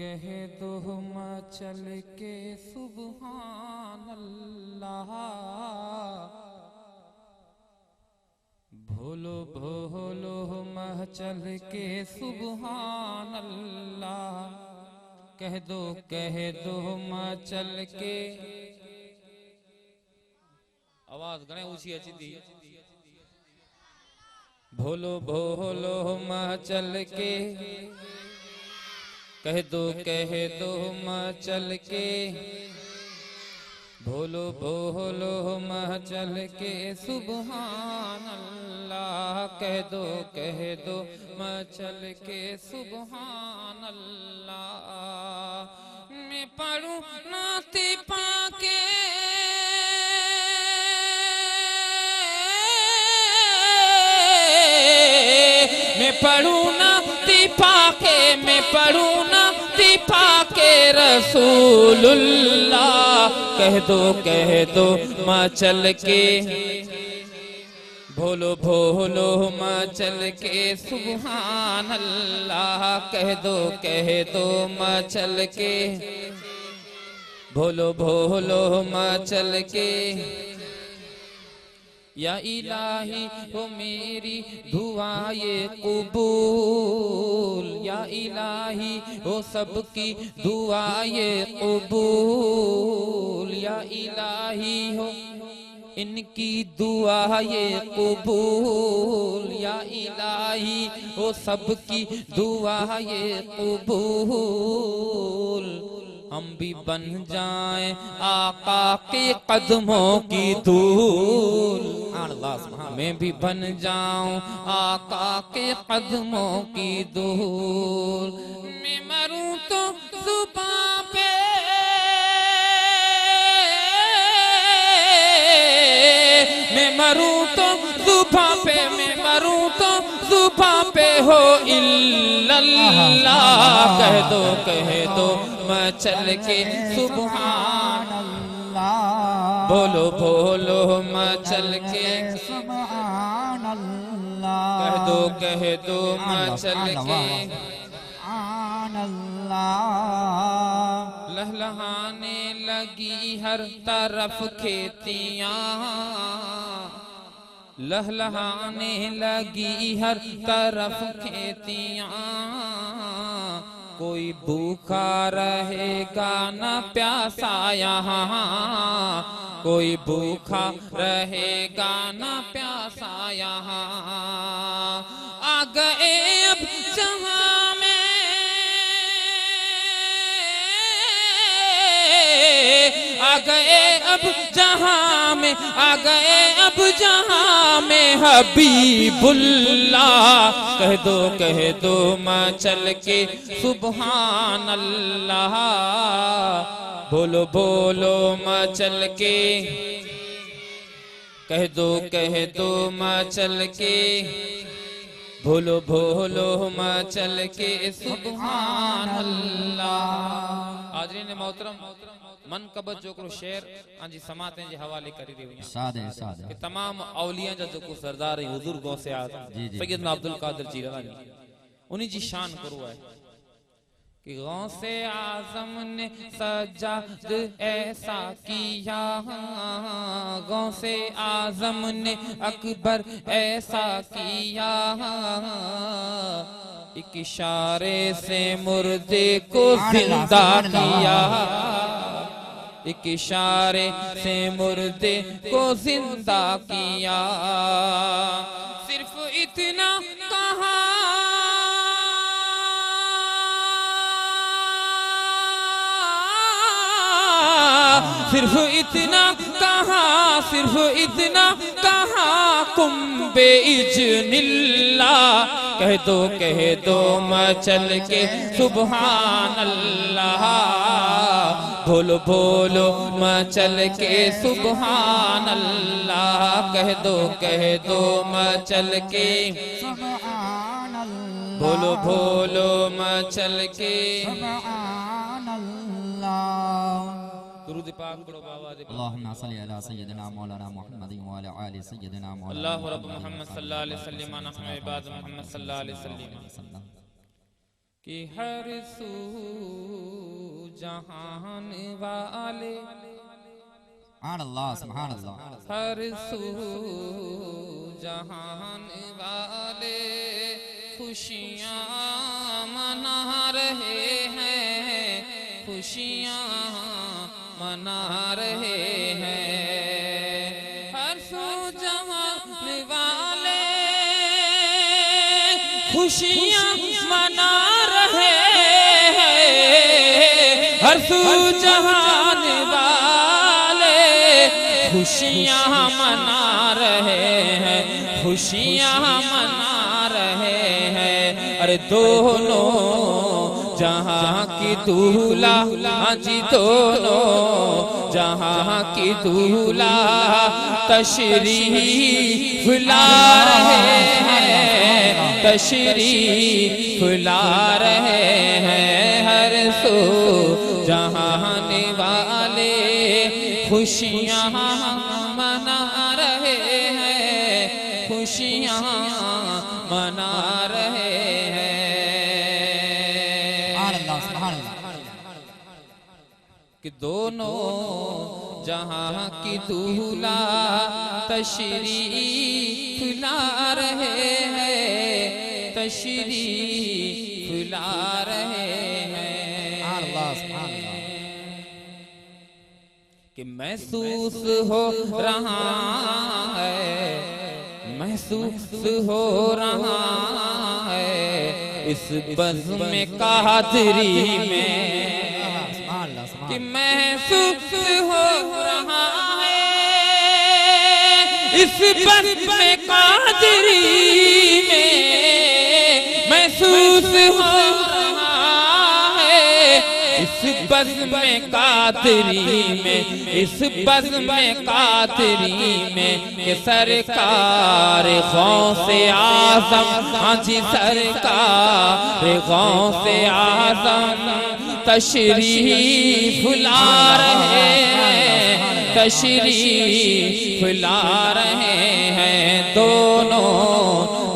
कह दो चल के सुबहान अल्लाह, भोलो भोलो चल के सुबहान अल्लाह। कह दो चल के, आवाज घणे ऊंची अची थी। भोलो भोलो चल के, कह दो चल के, भोलो भोलो चल के सुबहान अल्लाह। कह दो चल के सुबहान अल्लाह। मैं पढ़ूं नाते पाके, मैं पढ़ूं नाते पाके, मैं पढ़ूं नाते पाके रसूलुल्लाह। कह दो माँ चल के, भोलो भोलो माँ चल के सुबहान अल्लाह। कह दो माँ चल के, भोलो भोलो माँ चल के। या इलाही हो मेरी दुआए कबूल, या इलाही हो सबकी दुआए कबूल, या इलाही हो इनकी दुआए कबूल, या इलाही हो सबकी दुआए कबूल। हम भी बन जाएं आका के कदमों की धूल, मैं भी बन जाऊं आका के कदमों की धूल। मैं मरूं तो जुबां पे, मैं मरूं तो जुबां पे, मैं मरूं तो जुबां पे हो इल्लल्लाह। कह दो मैं चल के सुबहान अल्लाह। बोलो भोलो मैं चल के सुबहान अल्लाह। कह दो मैं चल के सुबहान अल्लाह। लहलहाने लगी हर तरफ खेतियाँ, लहलहाने लगी हर तरफ खेतियाँ। कोई भूखा रहेगा न प्यासा यहाँ, कोई भूखा रहेगा न प्यासा यहाँ। आ गए अब जहाँ में, आ गए अब जहाँ में, आ गए अब जहाँ में हबीबुल्लाह। कह दो माँ चल के सुबहान अल्लाह। बोलो बोलो माँ चल के, कह दो माँ चल के, भोलो भोलो माँ चल के सुबहान अल्लाह। हाज़रीन मोहतरम, मन कबत जो को शेर आंजी समातें जे हवाले करी दी हुई कि तमाम औलिया जो को सरदार हुजूर गौसे आज़म सैयदना अब्दुल कादिर जीलानी उन्हीं जी शान करो है कि गौसे आजम ने सजाद ऐसा किया, गौसे आजम ने अकबर ऐसा किया, एक इशारे से मुर्दे को जिंदा किया, एक इशारे से मुर्दे को जिंदा किया। सिर्फ इतना कहा, सिर्फ इतना कहा, सिर्फ इतना कहा, कुम बेइज़्निल्लाह, कह दो मचल के सुबहान अल्लाह, बोलो बोलो मचल के सुबहान अल्लाह, कह दो मचल के सुबहान अल्लाह, बोलो बोलो मचल के सुबहान अल्लाह। दुरूद पाक पढ़ो बाबा दे। अल्लाहुम्मा सल्ली अला सय्यिदिना मौलाना मुहम्मद व अला आलि सय्यिदिना मौलाना अल्लाहु रब्ब मुहम्मद सल्लल्लाहु अलैहि वसल्लम नहनु इबाद मुहम्मद सल्लल्लाहु अलैहि वसल्लम कि हर सू जहान वाले, सुभान अल्लाह सुभान अल्लाह, हर सू जहान वाले खुशियाँ मना रहे हैं, खुशियाँ मना रहे हैं, हर सू जहान वाले खुशियाँ मना रहे हैं, हर सू जहान वाले खुशियाँ मना रहे हैं, खुशियाँ मना रहे हैं। अरे दोनों जहाँ की दूल्हा, हाँ जी दोनों जहाँ की दूल्हा तशरीफ ला रहे हैं, तशरीफ ला रहे हैं, हर सो जहान वाले खुशियाँ मना रहे हैं, खुशियाँ मना रहे हैं। कि दोनों जहां की दूल्हा तशरीफ ला रहे हैं, तशरीफ ला रहे हैं। कि महसूस हो रहा है, महसूस हो रहा है इस बज़्म में कादरी में, कि महसूस हो रहा है इस बज़्म में कादरी में, महसूस हो रहा है इस बज़्म में कादरी में, इस बज़्म में कादरी में, कि सरकार गौसे आज़म, हाँ जी सरकार गौसे आज़म तशरीफ ला रहे हैं, तशरीफ ला रहे हैं, दोनों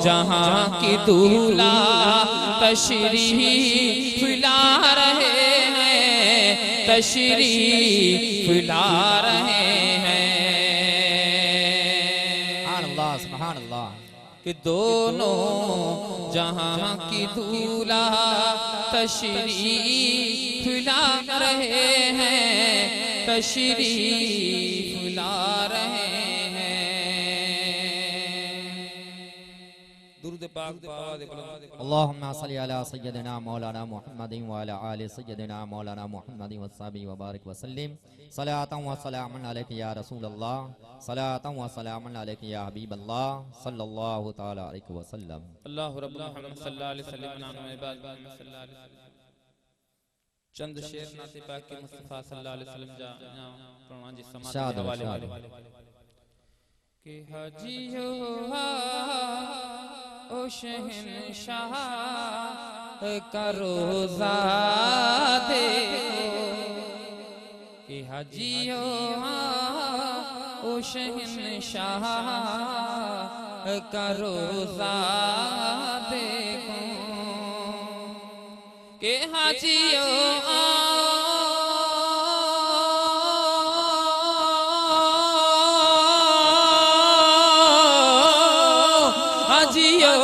जहां की दूल्हा तशरीफ ला रहे हैं, तशरीफ ला रहे हैं। अल्लाह सुभान अल्लाह। कि दोनों जहां की दूल्हा तशरीफ ला रहे हैं, तशरीफ ला रहे हैं। दुरूद पाक अल्लाहुम्मा सल्ली अला सय्यिदिना मौलाना मुहम्मदिन व अला आलि सय्यिदिना मौलाना मुहम्मदिन व सहाबी व बारिक व सल्लिम सलातन व सलामन अलैका या रसूलल्लाह, सलातन व सलामन अलैका या हबीबल्लाह सल्लल्लाहु तआला अलैहि व सल्लम। अल्लाहु रब्बुल मुहम्मद सल्लल्लाहु अलैहि वसल्लम नाम इबाद मुहम्मद सल्लल्लाहु अलैहि वसल्लम। चंद शेर नाते पाक के मुस्तफा सल्लल्लाहु अलैहि वसल्लम जा प्रणा जी समाज के हवाले वाले कि हाजियो ओ शहंशाह का रोज़ा देखो, कि हाजियो ओ शहंशाह का रोज़ा देखो, कि के हाजियो हाजियो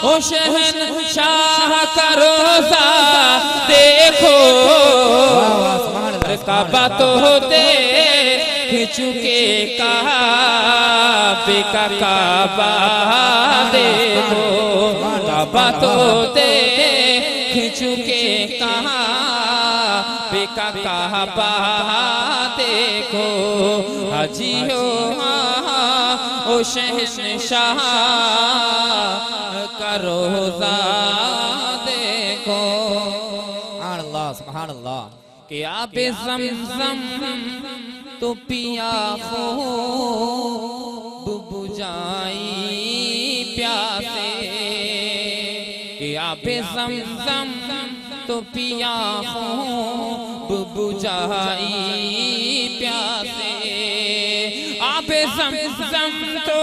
ओ शहंशाह का रोजा देखो काबा तो होते चुके काबे का काबा देखो काबा तो होते चुके काबे का काबा देखो हाजियो ओ शहंशाह का रोजा देखो अल्लाह सुभान अल्लाह कि आबे ज़मज़म तो पिया खूब बुझाई प्यासे कि आबे ज़मज़म तो पिया खूब बुझाई प्यासे आबे ज़मज़म तो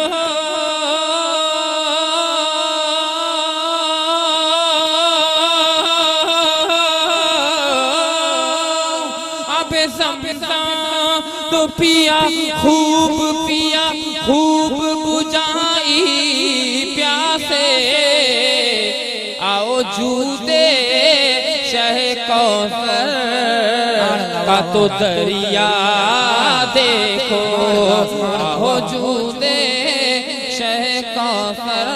तो पिया खूब बुझाई प्यासे आओ जूदे शह कौसर का तो दरिया देखो आओ जूदे शह कौसर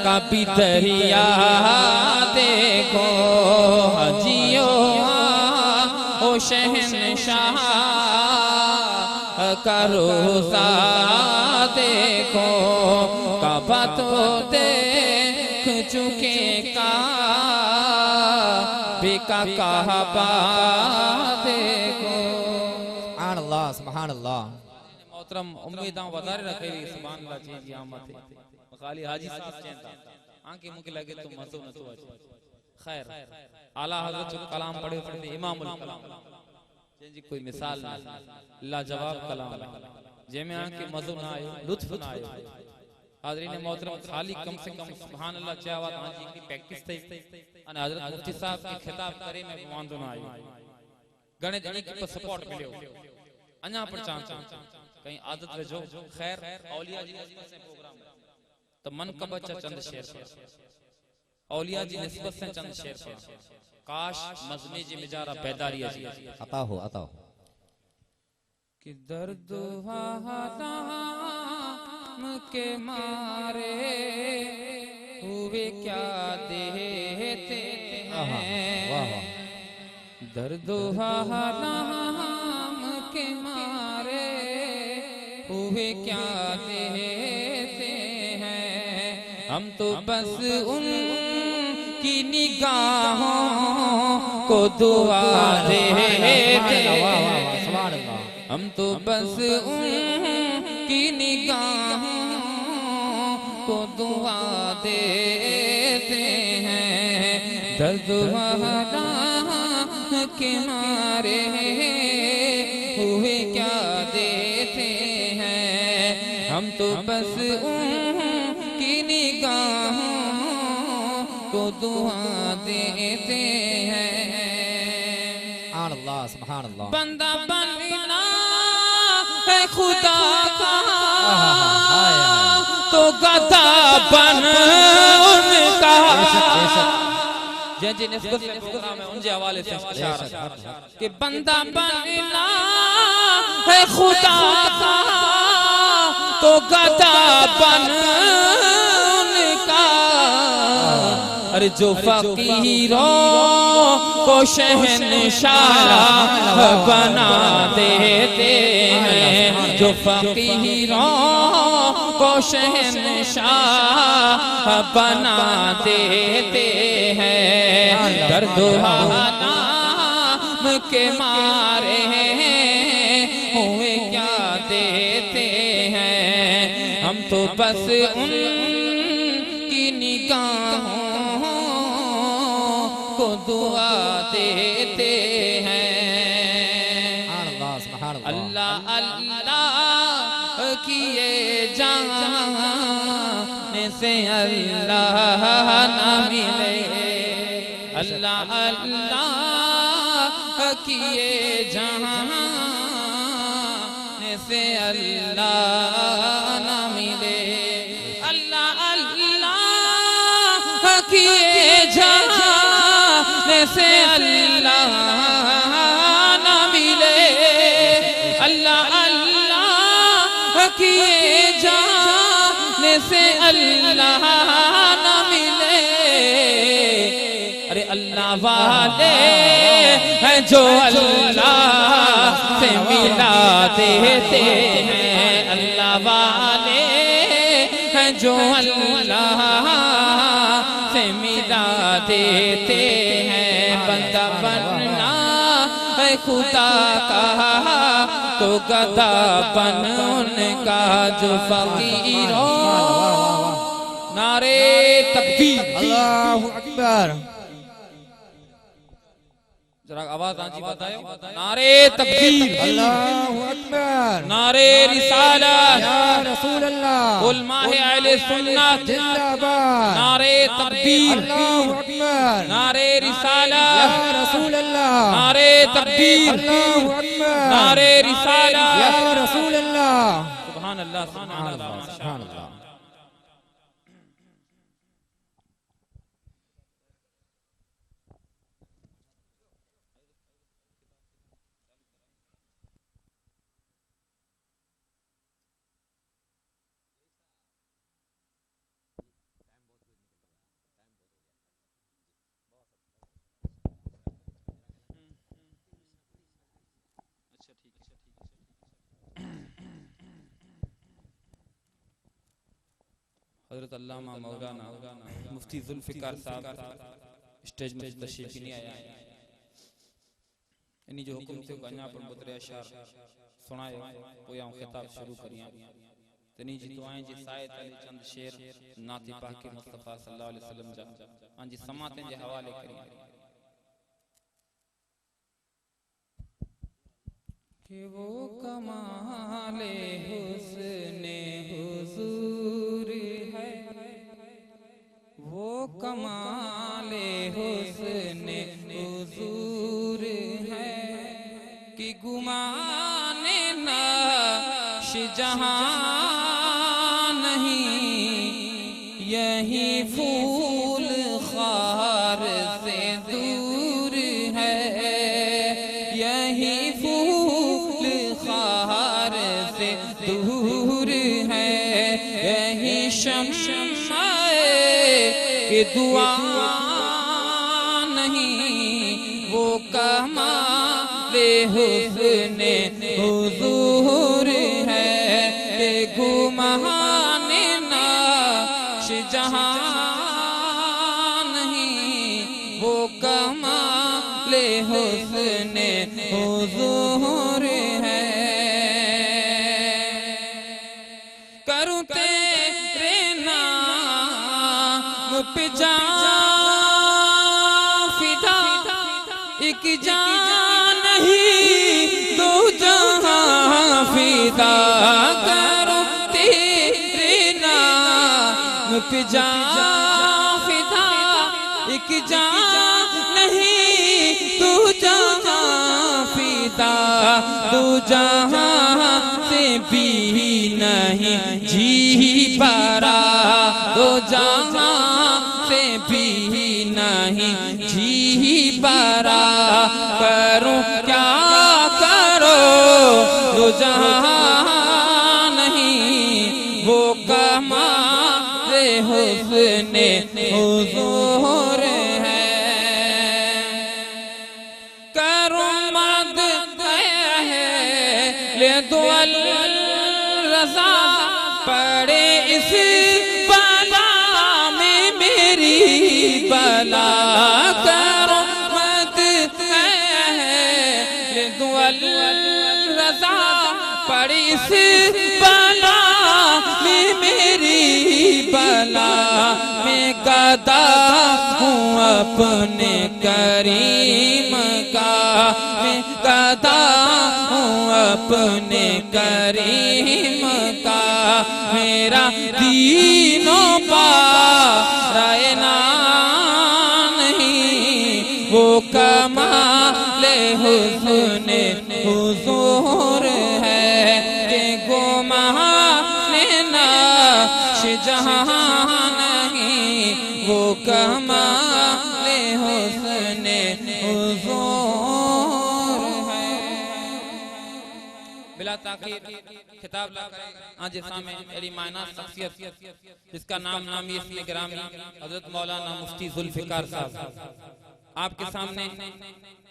का भी दरिया देखो जियो ओ शहंशाह का रोजा देखो काबा तो देख चुके काबे का काबा देखो अल्लाह सुभान अल्लाह मोहतरम उम्मीदां वधारे रखे सुभान अल्लाह जी जी आमद खाली हाजी साहब चेंता आंखे मुके लगे तो मजो न तो खैर आला हजरत जो कलाम पढ़े पढ़ते इमामुल कलाम जी कोई मिसाल ना लाजवाब कलाम जेमे आंखे मजो ना आयो लुत्फ ना आयो हाज़रीन मोहतरम खाली कम से कम सुभान अल्लाह चावा ताजी की प्रैक्टिस थई अने हजरत मुफ्ती साहब के खिताब करे में वांदो ना आयो गणे जणी के सपोर्ट मिलियो अन्या पर चांस कहीं आदत रजो खैर औलिया जी निस्बत से प्रोग्राम तो मन का बच्चा चंद शेर औलिया जी निस्बत से चंद शेर काश मजमे जी मिजारा बेदारी जी अता हो कि दर्द हालाम के मारे हुए क्या देते हैं दर्द हालाम के मारे हुए क्या देते हैं हम तो बस उन की निगाहों को दुआ देते हम तो बस उनकी निगाहों को दुआ देते हैं दर्द के मारे हुए क्या देते हैं हम तो बस उनकी निगाहों को दुआ देते हैं अल्लाह सुभान अल्लाह बंदा बनना है खुदा का तो गदा बन उनका जी निस्बत से प्रोग्राम है उनके हवाले से इशारा कि बंदा बनना है खुदा का तो गदा बन उनका अरे जो फकीरों को शहंशाह बना देते हैं जो फकीरों को शहंशाह बना देते हैं दर्द हालाम के मारे हुए क्या देते हैं हम तो बस उनकी निगाहों को दुआ देते हैं अल्लाह अल्लाह किए जाने से अल्लाह ना मिले अल्लाह अल्लाह किए जहां से अल्लाह न मिले। अल्लाह अल्लाह किए जहां से अल्लाह न मिले। अल्लाह अल्लाह किए जहां से अल्लाह न मिले। अरे अल्लाह वाले हैं जो अल्लाह से मिला देते हैं। अल्लाह वाले हैं जो अल्लाह से मिला देते हैं। बंदा बनना है खुदा का तो गधा बन उनका जो फकीरों। नारे तकबीर, अल्लाहु अकबर। जरा आवाज आंची बताओ। नारे तकबीर, अल्लाहु अकबर। नारे रिसालत, या रसूल अल्लाह। उलमाए अहले सुन्नत जिंदाबाद। नारे तकबीर, अल्लाहु अकबर। नारे या रिसालत, रसूल अल्लाह। नारे तकबीर, अल्लाहु अकबर। नारे रिसालत। या रसूल अल्लाह। सुभान अल्लाह, सुभान अल्लाह। सुभान अल्लाह। हज़रत अल्लामा मौलाना मुफ्ती जुल्फ़िकार साहब स्टेज में तशरीफ नहीं आया। इन्हीं जो हुक्म थे गन्या पर बुतरे अशार सुनाए पोया खिताब शुरू करिया। तनी जी दुआएं जी सायद अली चंद शेर नाती पाक मुस्तफा सल्लल्लाहु अलैहि वसल्लम जा हां जी समाते जे हवाले करिया कि वो कमाले हुस्ने हुजूर है, वो कमाले हुस्ने हुजूर है कि गुमाने नक्श जहां नहीं। यही फूल खार से दूर है, यही फूल खार से दूर है। यही शम्शाए कि दुआ नहीं, वो कमाले हुस्ने हुजूर है कि गुमाने नक्श जहां नहीं। वो कमाले हुस्ने हुजूर है। करूं तेरे नाम पे जान फिदा, एक जान नहीं दो जहां फिदा। करूं तेरे नाम पे जान फिदा, एक जान नहीं दो जहां फिदा। दो जहां से भी नहीं जी पारा, दो जहां से भी नहीं जी पारा। करूं क्या करो दो जहां नहीं, वो कमाले हुस्ने हुजूर है। करूं मद है ले दो रज़ा पड़े इस बला में मेरी बला। करो मत है ले दो रज़ा पड़े इस बला में मेरी बला। मैं गदा हूँ अपने करीम का, मैं गदा हूँ अपने करीम का। मेरा दीनों पा रायना नहीं, ताकीर खिताब लाकर आज सामने एड़ी मायना शख्सियत जिसका नाम नामी इसमें गिरामी हजरत मौलाना मुफ्ती जुल्फिकार साहब आपके सामने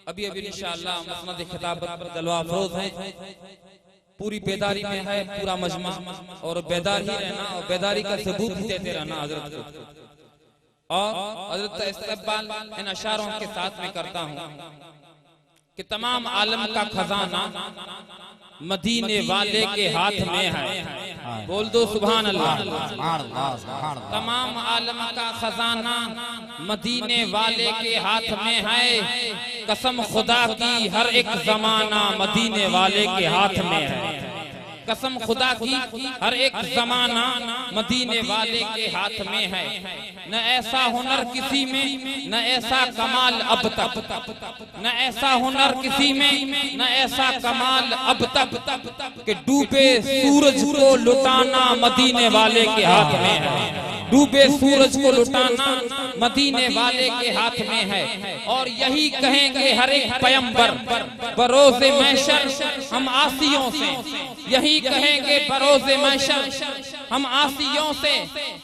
अभी अभी इंशाअल्लाह मसनद खिताब पर जलवा अफरोज है। पूरी बेदारी में है पूरा मजमा और बेदार ही रहना और बेदारी का सबूत ही देते रहना हजरत को। और हजरत का इस्तकबाल इन अशारों के साथ में करता हूँ कि तमाम आलम का खजाना मदीने वाले के हाथ में है। बोल दो सुभान अल्लाह। तमाम आलम का खजाना मदीने वाले के हाथ में है। कसम खुदा की हर एक जमाना मदीने वाले के हाथ में है। कसम खुदा की हर एक जमाना मदीने वाले के हाथ में है। न ऐसा हुनर किसी में न ऐसा कमाल अब तक, न ऐसा हुनर किसी में न ऐसा कमाल अब तक कि डूबे सूरज को लुटाना मदीने वाले के हाथ में है। डूबे सूरज को लुटाना मदीने वाले के हाथ में है। और यही कहेंगे हर एक पैगंबर बरोज़े महशर हम आसियों से, यही कहेंगे बरोज़े महशर हम आसियों से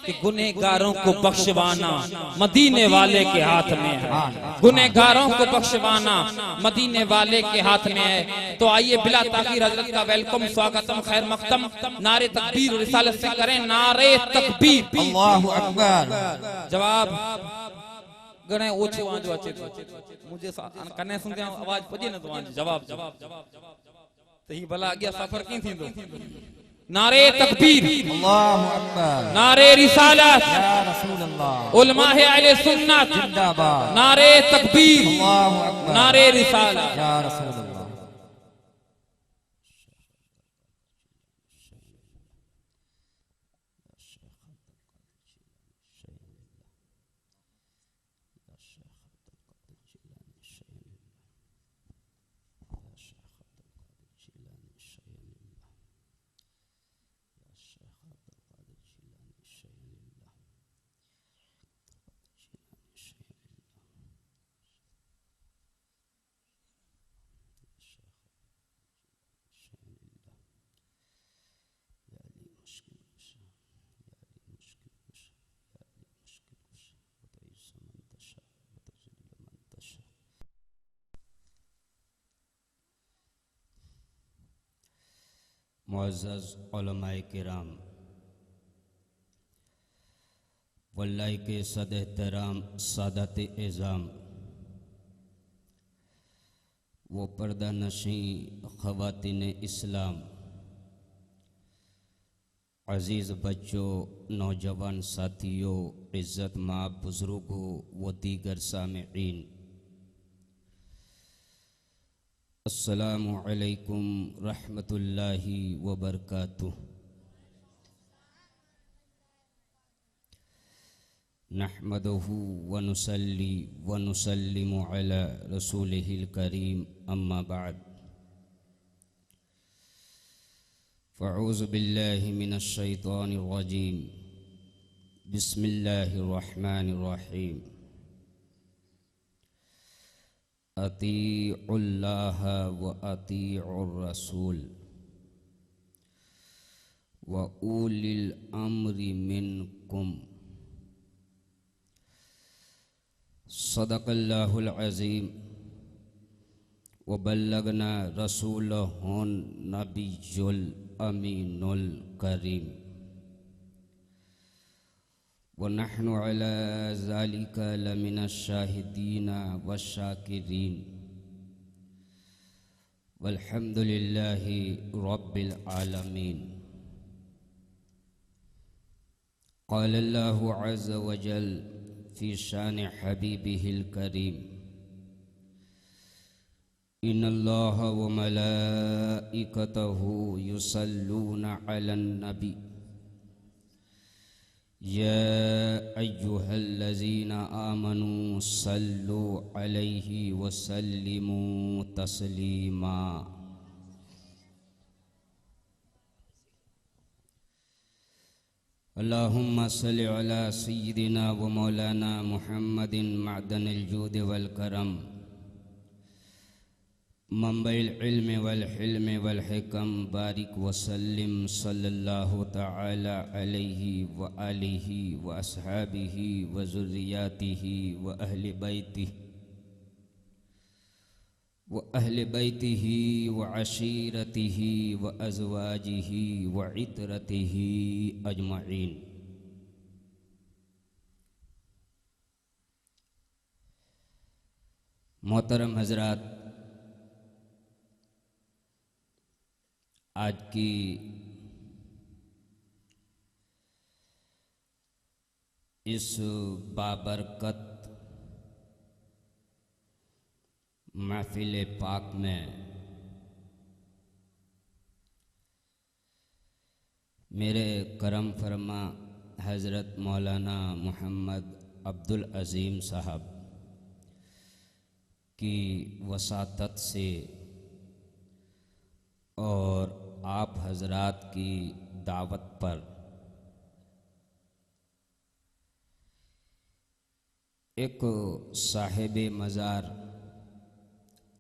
कि गुनहगारों को बख्शवाना मदीने वाले के हाथ में है। गुनहगारों को बख्शवाना मदीने वाले के हाथ में है। तो आइए बिला ताखीर हजरत का वेलकम स्वागतम खैर मख्तम नारे तकबीर रिसालत से करें। नारे तकबीर अल्लाहु अकबर। जवाब गणे ओछो आंजो अचे तो मुझे कने सुनते आवाज पजे न तो जवाब जवाब तो ही भला अगिया सफर की थी। नारे तकबीर अल्लाहु अकबर। नारे रिसालत या रसूल अल्लाह। उलमाए अहले सुन्नत जिंदाबाद। नारे तकबीर अल्लाहु अकबर। नारे रिसालत या रसूल अल्लाह। मुअज़्ज़ज़ उलमाए किराम, वल्लाह के सद एहतराम सादत एज़ाम, वो पर्दा नशी ख़वातीन इस्लाम, अज़ीज़ बच्चों, नौजवान साथियों, इज़्ज़त माँ बुज़ुर्गों व दीगर सामिईन, अस्सलामु अलैकुम रहमतुल्लाहि व बरकातुह। नहमदुहु व नुसल्ली व नुसल्लिमु अला रसूलिहिल करीम, अम्मा बाद। फ़अऊज़ु बिल्लाहि मिनश शैतानिर रजीम, बिस्मिल्लाहिर रहमानिर रहीम। अतीउल्लाह व अतीउर रसूल व उलिल अम्रि मिनकुम। सदक़ल्लाहुल अज़ीम व बल्लगना रसूलहुन नबियुल अमीनुल करीम व नहनु अला ज़ालिका लमिनश शाहिदीना व शाकिरीन वल्हम्दुलिल्लाहि रब्बिल आलमीन। क़ाल अल्लाहु अज़्ज़ व जल फ़ी शान हबीबिहिल करीम, इन्नल्लाह व मलाइकतहु युसल्लूना अलन नबी, या अय्युहल्लज़ीना आमनू सल्लु अलैहि व सल्लिमू तस्लीमा। अल्लाहुम्मा सल्लि अला सय्यिदिना व मौलाना मुहम्मदिन मअदनिल जूद वल करम, मंबइल इल्म वल हिल्म वल हिकम बारिक वसल्लिम सल्लल्लाहु तआला अलैहि व आलिहि व अस्हाबिहि व ज़ुर्रियातिहि व अहले बैतिहि व अशीरतिहि व अज़वाजिहि व इतरतिहि अजमईन। मोहतरम हज़रात, आज की इस बाबरकत महफिल पाक में मेरे करम फरमा हज़रत मौलाना मोहम्मद अब्दुल अज़ीम साहब की वसातत से और आप हजरात की दावत पर एक साहिब मज़ार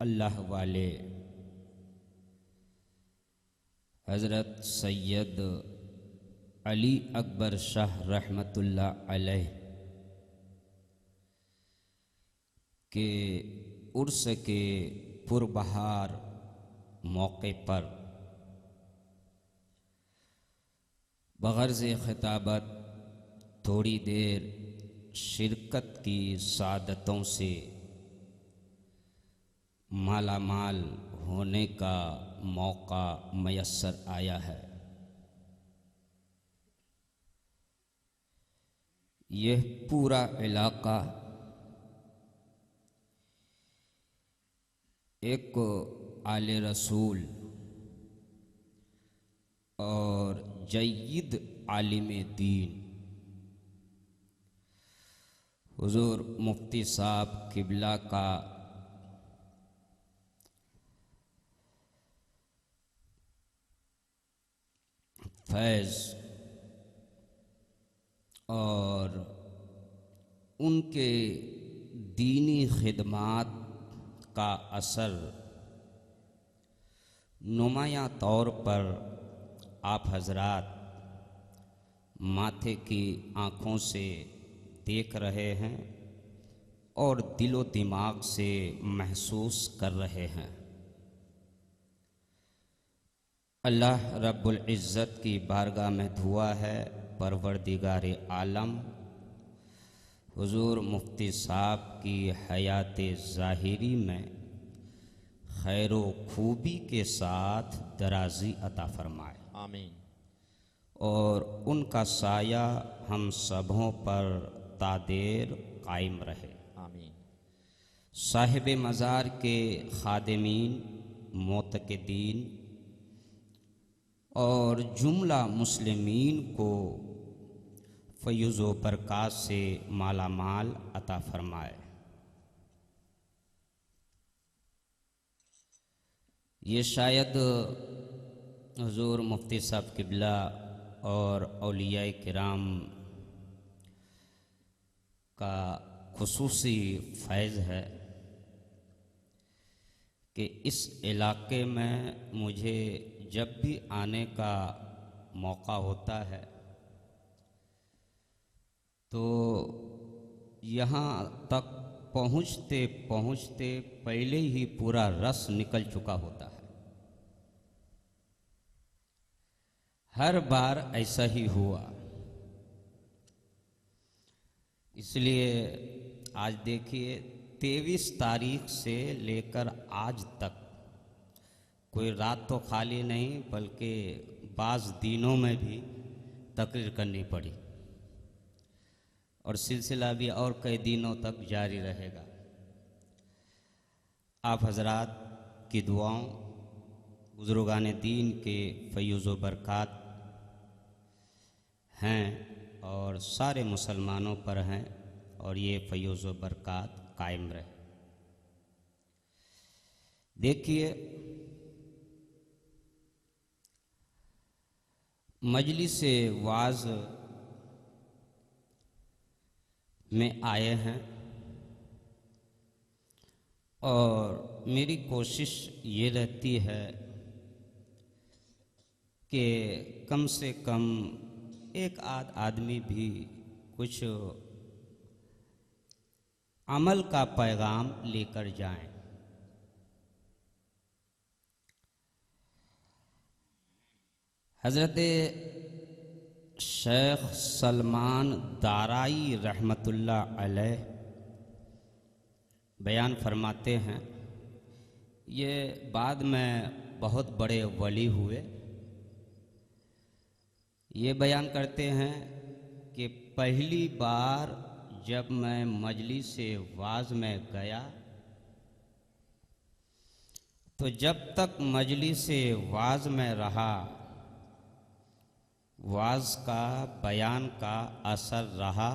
अल्लाह वाले हज़रत सैयद अली अकबर शाह रहमतुल्लाह अलैह के उर्स के पुरबहार मौके पर बग़र्ज़ खिताबत थोड़ी देर शिरकत की सादतों से माला माल होने का मौका मयस्सर आया है। यह पूरा इलाका एक आले रसूल और जय्यद आलिम दीन हुजूर मुफ्ती साहब किबला का फैज़ और उनके दीनी खिदमात का असर नुमायां तौर पर आप हजरात माथे की आँखों से देख रहे हैं और दिलो दिमाग से महसूस कर रहे हैं। अल्लाह रब्बुल इज़्ज़त की बारगाह में दुआ है, परवरदिगार आलम हुजूर मुफ्ती साहब की हयात ज़ाहिरी में खैरो खूबी के साथ दराजी अता फरमाए, आमीन। और उनका साया हम सबों पर तादेर कायम रहे, आमीन। साहिब मज़ार के खादिमीन, मोतक़दीन और जुमला मुस्लिमीन को फ़यज़ व बरक़ात से माला माल अता फरमाए। ये शायद हुज़ूर मुफ्ती साहब किबला और औलियाए किराम का खुसूसी फैज़ है कि इस इलाके में मुझे जब भी आने का मौका होता है तो यहाँ तक पहुँचते पहुँचते पहले ही पूरा रस निकल चुका होता है। हर बार ऐसा ही हुआ। इसलिए आज देखिए 23 तारीख से लेकर आज तक कोई रात तो खाली नहीं, बल्कि बाज़ दिनों में भी तकरीर करनी पड़ी और सिलसिला भी और कई दिनों तक जारी रहेगा। आप हजरात की दुआओं, बुज़ुर्गान दीन के फ़यज़ व बरक़ात हैं और सारे मुसलमानों पर हैं और ये फ़यज़ व बरक़ात कायम रहे। देखिए, मजलिस वाज़ में आए हैं और मेरी कोशिश ये रहती है कि कम से कम एक आध आदमी भी कुछ अमल का पैगाम लेकर जाएं। हज़रत शेख सलमान दाराई रहमतुल्लाह अलैह बयान फरमाते हैं, ये बाद में बहुत बड़े वली हुए। ये बयान करते हैं कि पहली बार जब मैं मजलिस वाज में गया तो जब तक मजलिस वाज में रहा, वाज का बयान का असर रहा।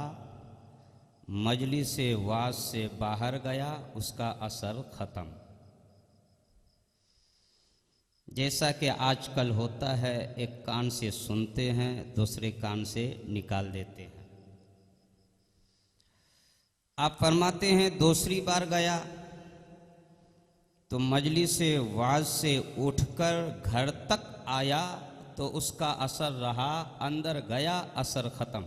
मजलिस वाज से बाहर गया, उसका असर ख़त्म। जैसा कि आजकल होता है, एक कान से सुनते हैं, दूसरे कान से निकाल देते हैं। आप फरमाते हैं दूसरी बार गया तो मजलिस वाज से उठकर घर तक आया तो उसका असर रहा, अंदर गया, असर ख़त्म।